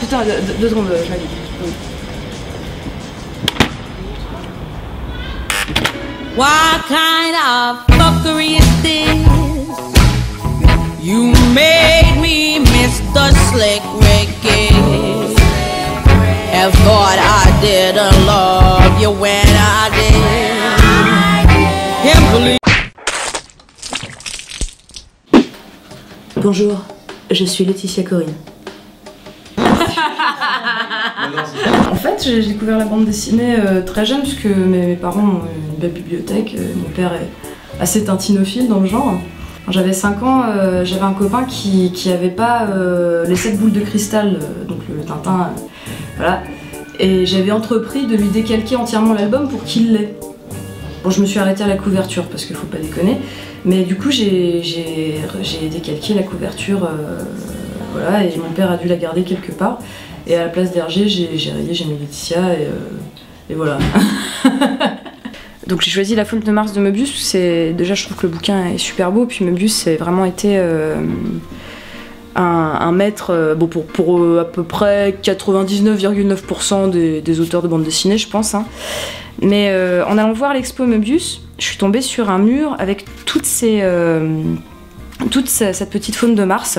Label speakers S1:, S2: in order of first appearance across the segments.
S1: putain, deux secondes, je m'habille.
S2: What kind of fuckery is this? You made me miss the slick Ricky. And thought I didn't love you when I did. Can't believe.
S1: Bonjour, je suis Laetitia Corinne. En fait, j'ai découvert la bande dessinée très jeune puisque mes parents ont une belle bibliothèque. Mon père est assez tintinophile dans le genre. Quand j'avais 5 ans, j'avais un copain qui avait pas les 7 boules de cristal, donc le Tintin, voilà. Et j'avais entrepris de lui décalquer entièrement l'album pour qu'il l'ait. Bon, je me suis arrêtée à la couverture parce qu'il faut pas déconner, mais du coup j'ai décalqué la couverture, voilà, et mon père a dû la garder quelque part. Et à la place d'Hergé, j'ai rayé, j'ai mis Laetitia et voilà. Donc j'ai choisi La Faute de Mars de Möbius. Déjà je trouve que le bouquin est super beau, puis Möbius c'est vraiment été un maître pour à peu près 99,9% des auteurs de bande dessinée, je pense. Hein. Mais en allant voir l'expo Möbius, je suis tombée sur un mur avec toute cette petite faune de Mars.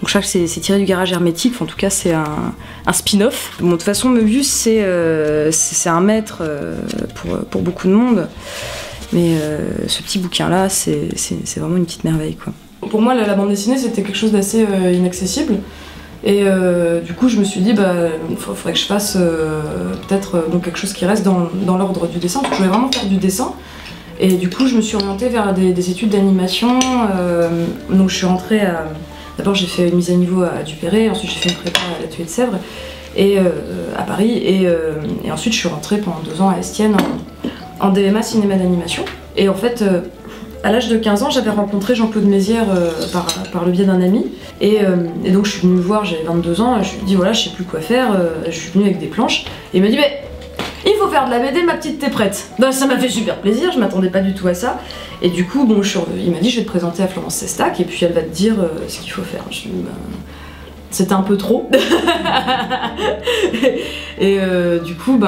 S1: Donc je crois que c'est tiré du Garage Hermétique, enfin, en tout cas c'est un spin-off. Bon, de toute façon Möbius c'est un maître pour beaucoup de monde, mais ce petit bouquin là c'est vraiment une petite merveille quoi. Pour moi la bande dessinée c'était quelque chose d'assez inaccessible et du coup je me suis dit il faudrait que je fasse peut-être quelque chose qui reste dans l'ordre du dessin, parce que je voulais vraiment faire du dessin. Et du coup je me suis orientée vers des études d'animation, donc je suis rentrée à... D'abord j'ai fait une mise à niveau à Duperré, ensuite j'ai fait une prépa à l'atelier de Sèvres et à Paris, et ensuite je suis rentrée pendant 2 ans à Estienne en DMA cinéma d'animation. Et en fait à l'âge de 15 ans j'avais rencontré Jean-Claude Mézières par le biais d'un ami, et donc je suis venue me voir, j'avais 22 ans, je lui ai dit voilà je sais plus quoi faire, je suis venue avec des planches, et il m'a dit mais il faut faire de la BD, ma petite, t'es prête. Ben, ça m'a fait super plaisir, je m'attendais pas du tout à ça. Et du coup, bon, il m'a dit je vais te présenter à Florence Sestac et puis elle va te dire ce qu'il faut faire. Je lui ai dit, c'était un peu trop. Et du coup,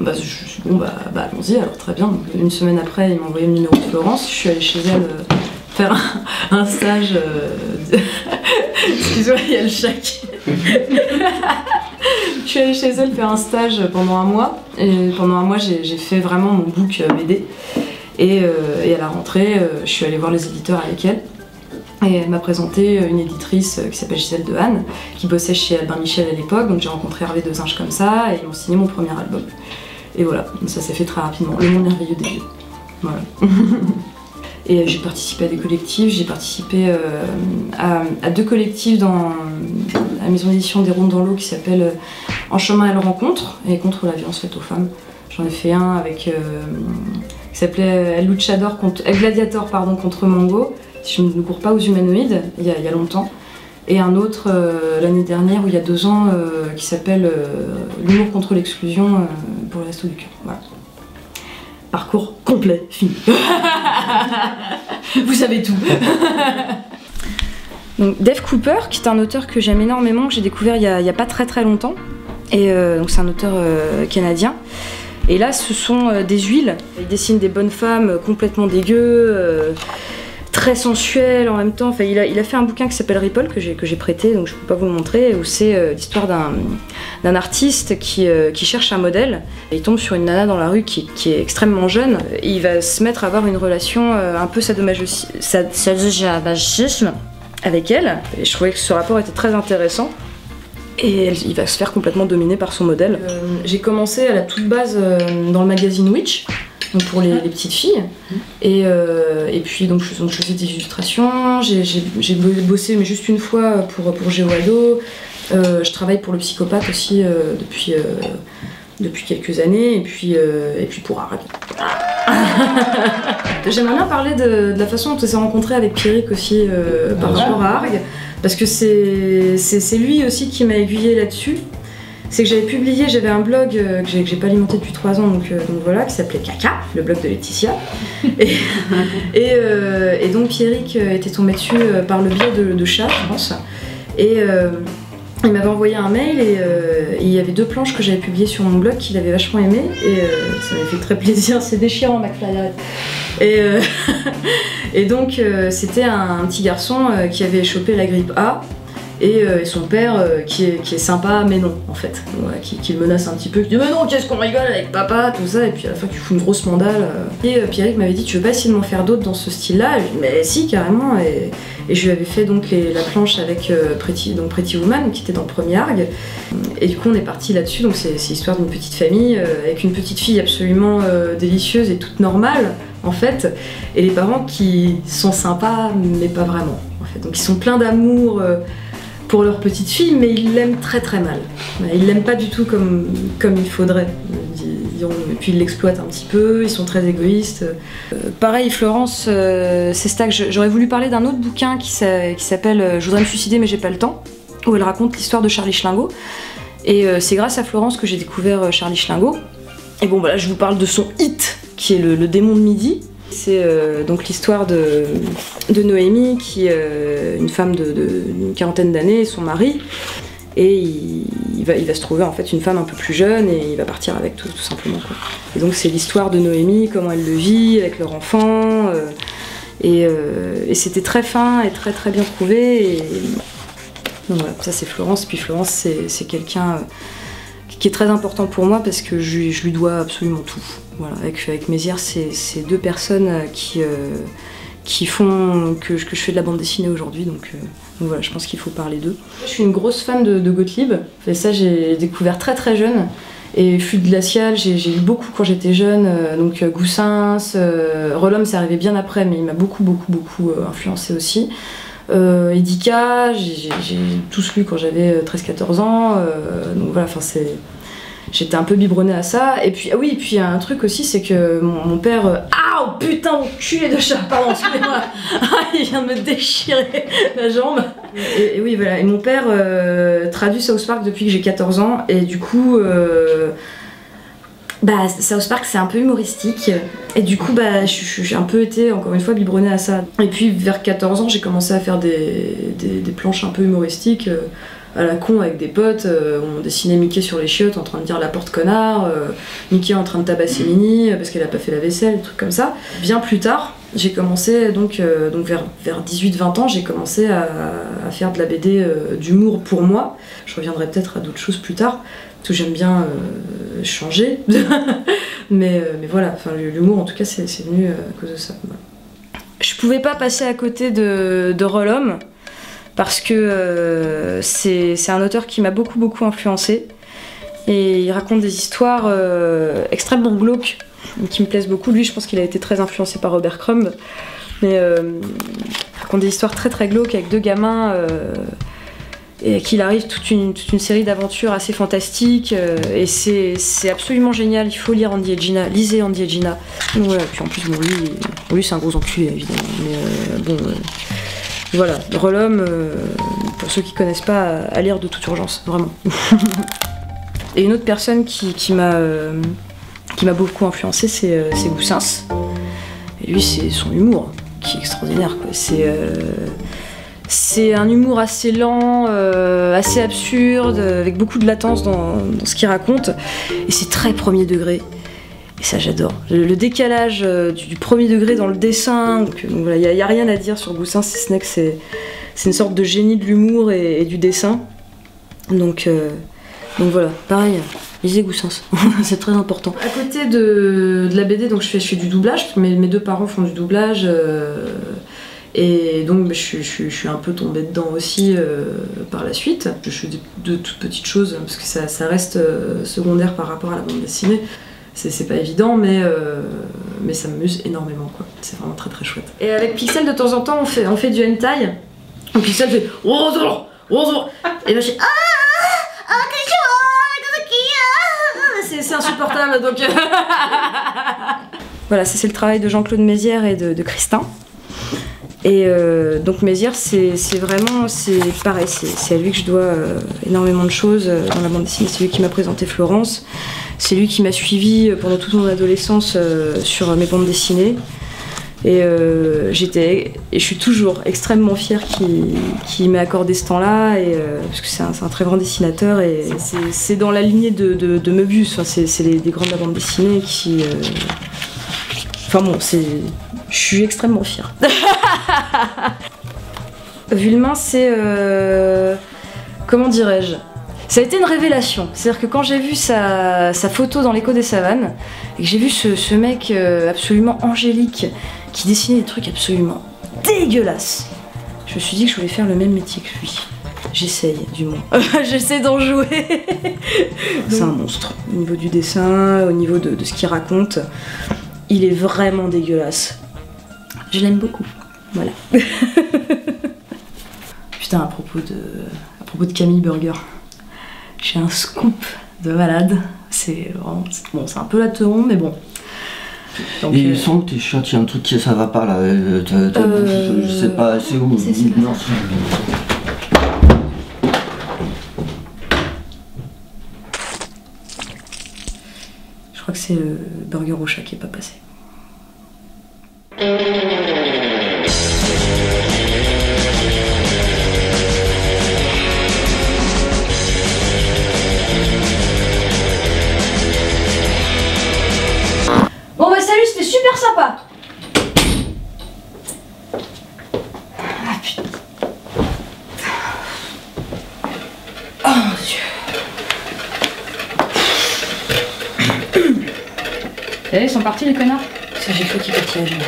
S1: je suis dit, bon, allons-y, alors très bien. Donc, une semaine après, il m'a envoyé le numéro de Florence, je suis allée chez elle faire un stage. Excuse-moi, il y a le chat qui... Je suis allée chez elle faire un stage pendant 1 mois, et pendant 1 mois j'ai fait vraiment mon book BD, et à la rentrée je suis allée voir les éditeurs avec elle, et elle m'a présenté une éditrice qui s'appelle Gisèle Dehaene, qui bossait chez Albin Michel à l'époque, donc j'ai rencontré Hervé Dezinge comme ça, et ils m'ont signé mon premier album. Et voilà, ça s'est fait très rapidement, Le Monde Merveilleux des Vieux. Voilà. Et j'ai participé à des collectifs, j'ai participé à 2 collectifs dans la maison d'édition des Rondes dans l'eau qui s'appelle En chemin à la rencontre et contre la violence faite aux femmes. J'en ai fait un avec qui s'appelait El Gladiator contre Mongo, si je ne cours pas aux humanoïdes, il y a longtemps. Et un autre l'année dernière, où il y a 2 ans, qui s'appelle L'humour contre l'exclusion pour le Resto du cœur. Voilà. Parcours complet, fini. Vous savez tout. Donc Dave Cooper, qui est un auteur que j'aime énormément, que j'ai découvert il y a pas très longtemps. Et donc c'est un auteur canadien. Et là, ce sont des huiles. Il dessine des bonnes femmes complètement dégueu, très sensuelles en même temps. Enfin, il a fait un bouquin qui s'appelle Ripple, que j'ai prêté, donc je peux pas vous le montrer, où c'est l'histoire d'un artiste qui cherche un modèle. Et il tombe sur une nana dans la rue qui est extrêmement jeune. Et il va se mettre à avoir une relation un peu sadomasochisme avec elle. Et je trouvais que ce rapport était très intéressant. Et il va se faire complètement dominer par son modèle. J'ai commencé à la toute base dans le magazine Witch, donc pour les petites filles. Et puis donc, je faisais des illustrations, j'ai bossé mais juste une fois pour Géoado. Je travaille pour Le Psychopathe aussi depuis quelques années, et puis pour Arg. J'aimerais bien parler de la façon dont on s'est rencontré avec Pierrick aussi par rapport à Arg, parce que c'est lui aussi qui m'a aiguillée là-dessus. C'est que j'avais un blog que j'ai pas alimenté depuis 3 ans, donc voilà, qui s'appelait Caca, le blog de Laetitia. Et donc Pierrick était tombé dessus par le biais de Chat, je pense. Et Il m'avait envoyé un mail et il y avait 2 planches que j'avais publiées sur mon blog qu'il avait vachement aimé et ça m'avait fait très plaisir, c'est déchirant McFly, arrête. Et donc c'était un petit garçon qui avait chopé la grippe A et son père qui est sympa mais non en fait, voilà, qui le menace un petit peu, qui dit mais non qu'est-ce qu'on rigole avec papa, tout ça, et puis à la fin qui fout une grosse mandale. Et Pierrick m'avait dit tu veux pas essayer de m'en faire d'autres dans ce style là, je lui ai dit mais si carrément, et je lui avais fait donc la planche avec Pretty Woman qui était dans le premier arg, et du coup on est parti là-dessus. Donc c'est l'histoire d'une petite famille avec une petite fille absolument délicieuse et toute normale en fait, et les parents qui sont sympas mais pas vraiment en fait, donc ils sont pleins d'amour pour leur petite fille, mais ils l'aiment très très mal. Ils l'aiment pas du tout comme il faudrait, disons. Et puis ils l'exploitent un petit peu, ils sont très égoïstes. Pareil, Florence Sestac, j'aurais voulu parler d'un autre bouquin qui s'appelle Je voudrais me suicider mais j'ai pas le temps, où elle raconte l'histoire de Charlie Schlingo. Et c'est grâce à Florence que j'ai découvert Charlie Schlingo. Et bon voilà, je vous parle de son hit, qui est le démon de midi. C'est donc l'histoire de Noémie, qui est une femme d'une quarantaine d'années, et son mari. Et il va se trouver en fait une femme un peu plus jeune et il va partir avec tout simplement, quoi. Et donc c'est l'histoire de Noémie, comment elle le vit avec leur enfant. Et c'était très fin et très très bien trouvé. Et donc voilà, ça c'est Florence. Puis Florence c'est quelqu'un qui est très important pour moi parce que je lui dois absolument tout. Voilà, avec Mézières, c'est 2 personnes qui font que je fais de la bande dessinée aujourd'hui, donc voilà, je pense qu'il faut parler d'eux. Je suis une grosse fan de Gottlieb, et ça j'ai découvert très très jeune, et Fluide glacial, j'ai lu beaucoup quand j'étais jeune, donc Goussens, Rollhomme c'est arrivé bien après, mais il m'a beaucoup influencé aussi. Edika, j'ai tous lu quand j'avais 13-14 ans, donc voilà, enfin j'étais un peu biberonnée à ça. Et puis ah oui, et puis il y a un truc aussi, c'est que mon père, ah oh, putain, enculé de chat, pardon, excusez-moi, il vient de me déchirer la jambe. Et oui voilà, et mon père traduit South Park depuis que j'ai 14 ans, et du coup South Park c'est un peu humoristique, et du coup j'ai un peu été encore une fois biberonnée à ça. Et puis vers 14 ans j'ai commencé à faire des planches un peu humoristiques à la con avec des potes. On dessinait Mickey sur les chiottes en train de dire la porte connard, Mickey en train de tabasser Minnie parce qu'elle a pas fait la vaisselle, des trucs comme ça. Bien plus tard j'ai commencé donc vers 18-20 ans j'ai commencé à faire de la BD d'humour pour moi. Je reviendrai peut-être à d'autres choses plus tard parce que j'aime bien changer mais voilà, enfin l'humour en tout cas c'est venu à cause de ça. Voilà. Je pouvais pas passer à côté de Rollhomme parce que c'est un auteur qui m'a beaucoup influencé, et il raconte des histoires extrêmement glauques qui me plaisent beaucoup. Lui je pense qu'il a été très influencé par Robert Crumb, mais il raconte des histoires très très glauques avec 2 gamins et qu'il arrive toute une série d'aventures assez fantastiques, et c'est absolument génial. Il faut lire Andy et Gina, lisez Andy et Gina. Donc voilà, puis en plus bon, lui c'est un gros enculé évidemment, mais voilà, Rollhomme, pour ceux qui connaissent pas, à lire de toute urgence, vraiment. Et une autre personne qui m'a beaucoup influencé, c'est Goussens. Et lui, c'est son humour qui est extraordinaire, quoi. C'est un humour assez lent, assez absurde, avec beaucoup de latence dans ce qu'il raconte. Et c'est très premier degré. Et ça j'adore. Le décalage du premier degré dans le dessin, donc voilà, il n'y a rien à dire sur Goussens, si ce n'est que c'est une sorte de génie de l'humour et du dessin. Donc voilà, pareil, lisez Goussens, c'est très important. À côté de la BD, donc je fais du doublage, parce que mes 2 parents font du doublage, et donc je suis un peu tombée dedans aussi par la suite. Je fais de toutes petites choses, parce que ça reste secondaire par rapport à la bande dessinée. C'est pas évident, mais ça m'amuse énormément, quoi. C'est vraiment très très chouette. Et avec Pixel, de temps en temps, on fait du hentai. Donc Pixel fait bonjour. Et là je fais c'est insupportable, donc voilà, ça c'est le travail de Jean-Claude Mézières et de Christin. Et donc Mézières, c'est vraiment, c'est pareil, c'est à lui que je dois énormément de choses dans la bande dessinée. C'est lui qui m'a présenté Florence, c'est lui qui m'a suivi pendant toute mon adolescence sur mes bandes dessinées. Et je suis toujours extrêmement fière qu'il m'ait accordé ce temps-là, parce que c'est un très grand dessinateur, et c'est dans la lignée de Möbius, enfin, c'est des grandes bandes dessinées qui... Enfin bon, je suis extrêmement fière. Vulmain, c'est... comment dirais-je? Ça a été une révélation. C'est-à-dire que quand j'ai vu sa photo dans l'Écho des Savanes, et que j'ai vu ce mec absolument angélique, qui dessinait des trucs absolument dégueulasses, je me suis dit que je voulais faire le même métier que lui. J'essaye, du moins. J'essaie d'en jouer. C'est un monstre. Au niveau du dessin, au niveau de ce qu'il raconte, il est vraiment dégueulasse. Je l'aime beaucoup. Voilà. Putain, à propos de Camille Burger, j'ai un scoop de malade. C'est vraiment... Bon, c'est un peu la teon, mais bon.
S3: Donc, et il semble que tes chiottes, il y a un truc qui ça va pas là. Je sais pas, c'est où? Non,
S1: je crois que c'est le burger au chat qui est pas passé. Bon bah salut, c'était super sympa. Ah putain. Oh mon dieu. Ils sont partis les connards. J'ai cru qu'ils partaient à jamais.